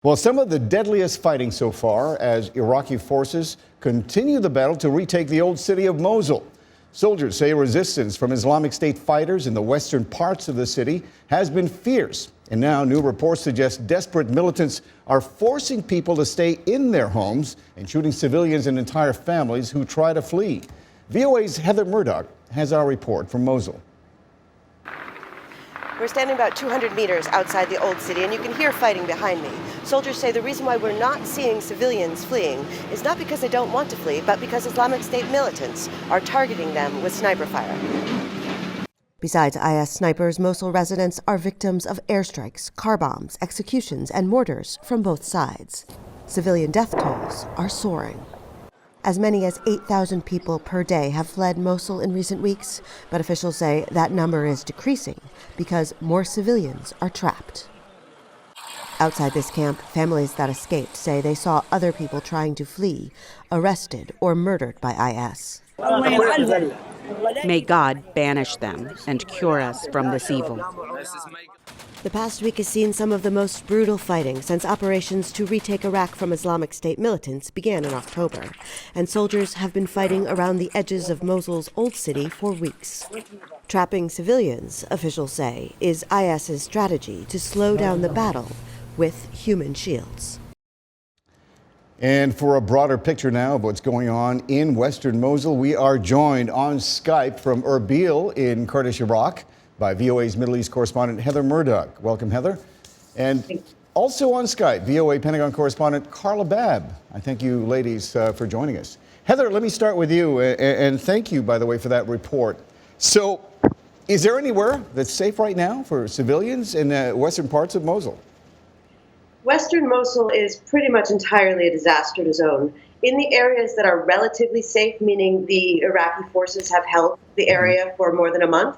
Well, some of the deadliest fighting so far as Iraqi forces continue the battle to retake the old city of Mosul. Soldiers say resistance from Islamic State fighters in the western parts of the city has been fierce. And now new reports suggest desperate militants are forcing people to stay in their homes and shooting civilians and entire families who try to flee. VOA's Heather Murdock has our report from Mosul. We're standing about 200 meters outside the old city, and you can hear fighting behind me. Soldiers say the reason why we're not seeing civilians fleeing is not because they don't want to flee, but because Islamic State militants are targeting them with sniper fire. Besides IS snipers, Mosul residents are victims of airstrikes, car bombs, executions, and mortars from both sides. Civilian death tolls are soaring. As many as 8,000 people per day have fled Mosul in recent weeks, but officials say that number is decreasing because more civilians are trapped. Outside this camp, families that escaped say they saw other people trying to flee, arrested or murdered by IS. May God banish them and cure us from this evil. The past week has seen some of the most brutal fighting since operations to retake Iraq from Islamic State militants began in October, and soldiers have been fighting around the edges of Mosul's old city for weeks. Trapping civilians, officials say, is IS's strategy to slow down the battle with human shields. And for a broader picture now of what's going on in western Mosul, we are joined on Skype from Erbil in Kurdish Iraq by VOA's Middle East correspondent Heather Murdock. Welcome, Heather. And also on Skype, VOA Pentagon correspondent Carla Babb. I thank you ladies for joining us. Heather, let me start with you, and thank you, by the way, for that report. So, is there anywhere that's safe right now for civilians in the western parts of Mosul? Western Mosul is pretty much entirely a disaster zone. In the areas that are relatively safe, meaning the Iraqi forces have held the area for more than a month,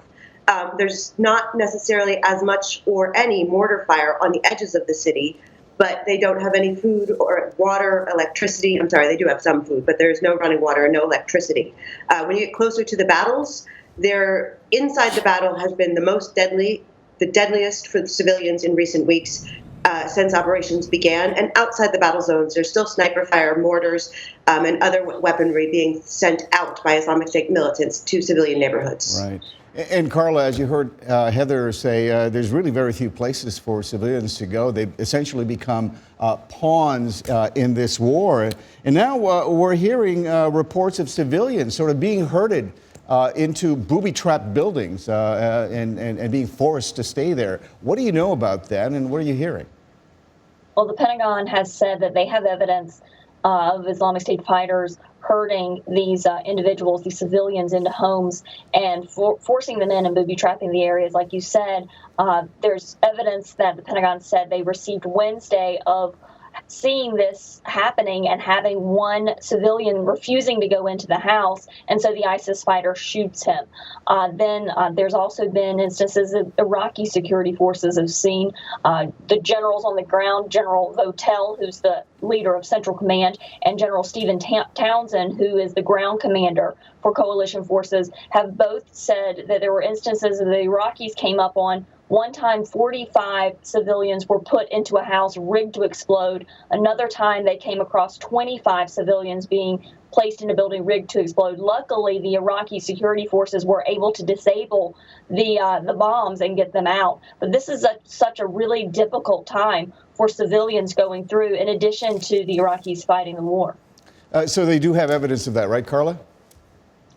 there's not necessarily as much or any mortar fire on the edges of the city, but they don't have any food or water, electricity. I'm sorry, they do have some food, but there's no running water and no electricity. When you get closer to the battles, inside the battle has been the deadliest for the civilians in recent weeks since operations began. And outside the battle zones, there's still sniper fire, mortars, and other weaponry being sent out by Islamic State militants to civilian neighborhoods. Right. And Carla, as you heard Heather say, there's really very few places for civilians to go. They've essentially become pawns in this war. And now we're hearing reports of civilians sort of being herded into booby-trapped buildings and being forced to stay there. What do you know about that, and what are you hearing? Well, the Pentagon has said that they have evidence of Islamic State fighters herding these individuals, these civilians, into homes and forcing them in and booby-trapping the areas. Like you said, there's evidence that the Pentagon said they received Wednesday of seeing this happening and having one civilian refusing to go into the house, and so the ISIS fighter shoots him. Then there's also been instances that Iraqi security forces have seen the generals on the ground, General Votel, who's the leader of Central Command, and General Stephen Townsend, who is the ground commander for coalition forces, have both said that there were instances that the Iraqis came up on. One time, 45 civilians were put into a house rigged to explode. Another time, they came across 25 civilians being placed in a building rigged to explode. Luckily, the Iraqi security forces were able to disable the bombs and get them out. But this is such a really difficult time for civilians going through, in addition to the Iraqis fighting the war. So they do have evidence of that, right, Carla?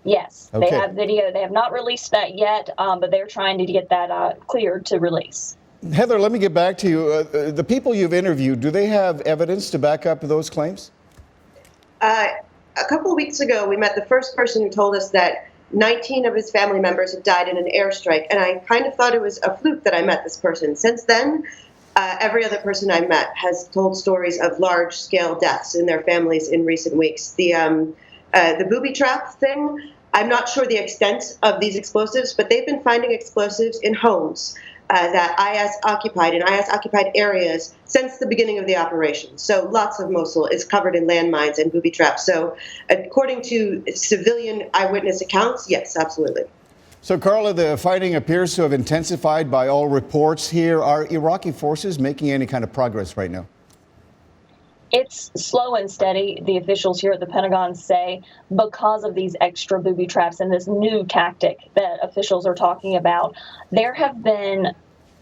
Yes, okay. They have video. They have not released that yet, but they're trying to get that cleared to release. Heather, let me get back to you. The people you've interviewed, do they have evidence to back up those claims? A couple of weeks ago, we met the first person who told us that 19 of his family members had died in an airstrike, and I kind of thought it was a fluke that I met this person. Since then, every other person I met has told stories of large-scale deaths in their families in recent weeks. The booby trap thing, I'm not sure the extent of these explosives, but they've been finding explosives in homes that IS occupied areas since the beginning of the operation. So lots of Mosul is covered in landmines and booby traps. So according to civilian eyewitness accounts, yes, absolutely. So, Carla, the fighting appears to have intensified by all reports here. Are Iraqi forces making any kind of progress right now? It's slow and steady, the officials here at the Pentagon say, because of these extra booby traps and this new tactic that officials are talking about. There have been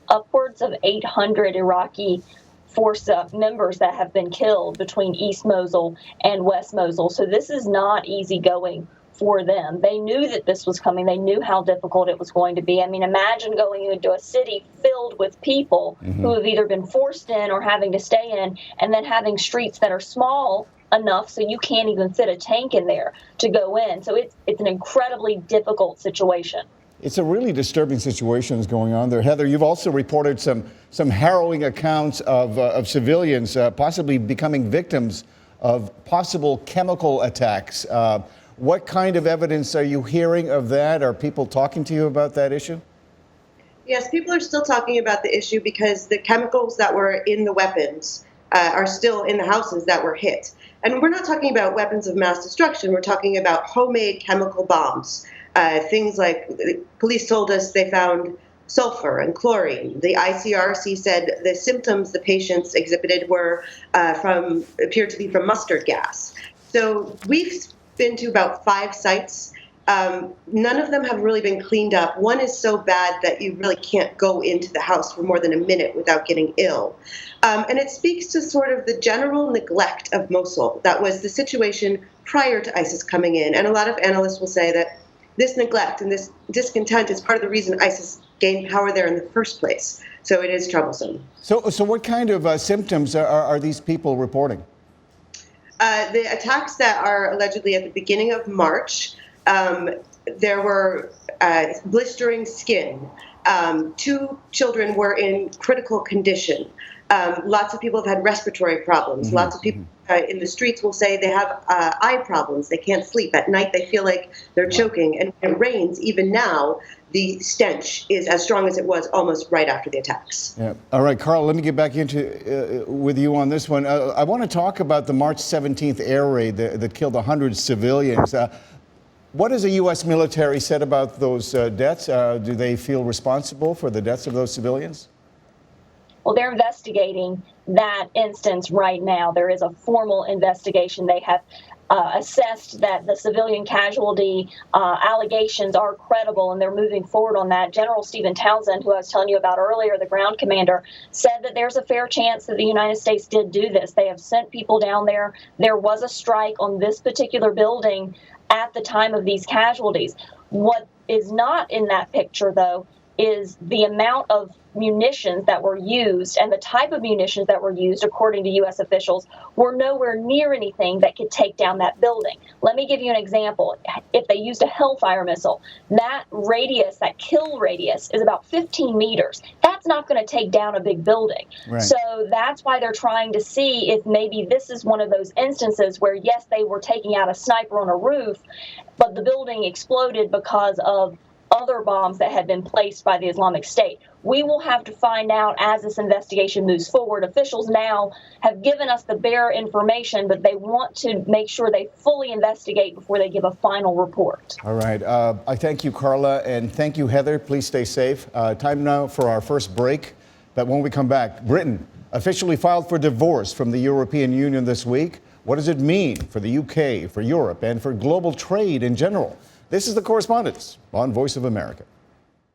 upwards of 800 Iraqi force members that have been killed between East Mosul and West Mosul. So this is not easy going for them. They knew that this was coming. They knew how difficult it was going to be. I mean, imagine going into a city filled with people who have either been forced in or having to stay in, and then having streets that are small enough so you can't even fit a tank in there to go in. So it's an incredibly difficult situation. It's a really disturbing situation that's going on there. Heather, you've also reported some harrowing accounts of civilians possibly becoming victims of possible chemical attacks. What kind of evidence are you hearing of that? Are people talking to you about that issue? Yes, people are still talking about the issue because the chemicals that were in the weapons are still in the houses that were hit. And we're not talking about weapons of mass destruction. We're talking about homemade chemical bombs. Things like police told us they found sulfur and chlorine. The ICRC said the symptoms the patients exhibited appeared to be from mustard gas. So we've been to about 5 sites. None of them have really been cleaned up. One is so bad that you really can't go into the house for more than a minute without getting ill. And it speaks to sort of the general neglect of Mosul. That was the situation prior to ISIS coming in. And a lot of analysts will say that this neglect and this discontent is part of the reason ISIS gained power there in the first place. So it is troublesome. So what kind of symptoms are these people reporting? The attacks that are allegedly at the beginning of March, there were blistering skin. 2 children were in critical condition. Lots of people have had respiratory problems. Lots of people in the streets will say they have eye problems. They can't sleep. At night, they feel like they're choking. And when it rains, even now, the stench is as strong as it was almost right after the attacks. Yeah. All right, Carl, let me get back into with you on this one. I want to talk about the March 17th air raid that killed 100 civilians. What has the U.S. military said about those deaths? Do they feel responsible for the deaths of those civilians? Well, they're investigating that instance right now. There is a formal investigation. They have assessed that the civilian casualty allegations are credible, and they're moving forward on that. General Stephen Townsend, who I was telling you about earlier, the ground commander, said that there's a fair chance that the United States did do this. They have sent people down there. There was a strike on this particular building at the time of these casualties. What is not in that picture, though, is the amount of munitions that were used and the type of munitions that were used, according to U.S. officials, were nowhere near anything that could take down that building. Let me give you an example. If they used a Hellfire missile, that radius, that kill radius, is about 15 meters. That's not going to take down a big building. Right. So that's why they're trying to see if maybe this is one of those instances where, yes, they were taking out a sniper on a roof, but the building exploded because of other bombs that had been placed by the Islamic State. We will have to find out as this investigation moves forward. Officials now have given us the bare information, but they want to make sure they fully investigate before they give a final report. All right. I thank you, Carla, and thank you, Heather. Please stay safe. Time now for our first break. But when we come back, Britain officially filed for divorce from the European Union this week. What does it mean for the UK, for Europe, and for global trade in general? This is The Correspondents on Voice of America.